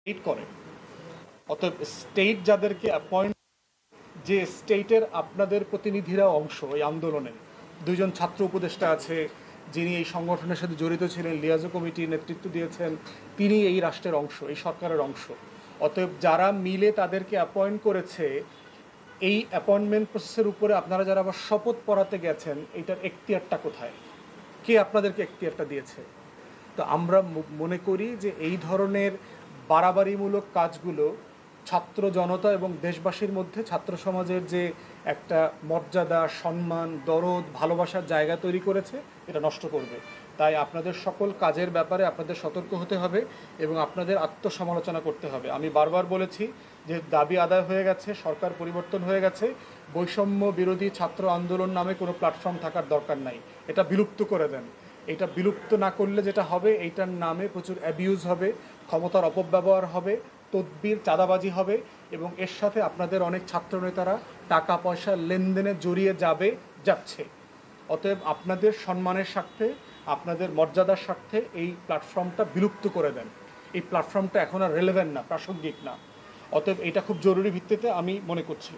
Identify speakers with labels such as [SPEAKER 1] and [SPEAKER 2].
[SPEAKER 1] State করে। অতএব state যাদেরকে অ্যাপয়েন্ট, যে স্টেটের আপনাদের প্রতিনিধিরা অংশ এই আন্দোলনে, দুইজন ছাত্র উপদেষ্টা আছে যিনি এই সংগঠনের সাথে জড়িত ছিলেন, লিয়াজো কমিটি নেতৃত্ব দিয়েছেন, তিনি এই রাষ্ট্রের অংশ, এই সরকারের অংশ। অতএব যারা মিলে তাদেরকে অ্যাপয়েন্ট করেছে, এই অ্যাপয়েন্টমেন্ট প্রসেসের উপরে আপনারা যারা আবার শপথ পড়াতে গেছেন, এইটার এখতিয়ারটা কোথায়? কে আপনাদেরকে এখতিয়ারটা দিয়েছে? তো আমরা মনে করি যে এই ধরনের বাড়াবাড়িমূলক কাজগুলো ছাত্র জনতা এবং দেশবাসীর মধ্যে ছাত্র সমাজের যে একটা মর্যাদা, সম্মান, দরদ, ভালোবাসার জায়গা তৈরি করেছে, এটা নষ্ট করবে। তাই আপনাদের সকল কাজের ব্যাপারে আপনাদের সতর্ক হতে হবে এবং আপনাদের আত্মসমালোচনা করতে হবে। আমি বারবার বলেছি যে দাবি আদায় হয়ে গেছে, সরকার পরিবর্তন হয়ে গেছে, বৈষম্য বিরোধী ছাত্র আন্দোলন নামে কোনো প্ল্যাটফর্ম থাকার দরকার নাই। এটা বিলুপ্ত করে দেন। এটা বিলুপ্ত না করলে যেটা হবে, এইটার নামে প্রচুর অ্যাবিউজ হবে, ক্ষমতার অপব্যবহার হবে, তদবির, চাঁদাবাজি হবে এবং এর সাথে আপনাদের অনেক ছাত্রনেতারা টাকা পয়সা লেনদেনে জড়িয়ে যাচ্ছে। অতএব আপনাদের সম্মানের স্বার্থে, আপনাদের মর্যাদার স্বার্থে এই প্ল্যাটফর্মটা বিলুপ্ত করে দেন। এই প্ল্যাটফর্মটা এখন আর রেলেভেন্ট না, প্রাসঙ্গিক না। অতএব এটা খুব জরুরি ভিত্তিতে আমি মনে করছি।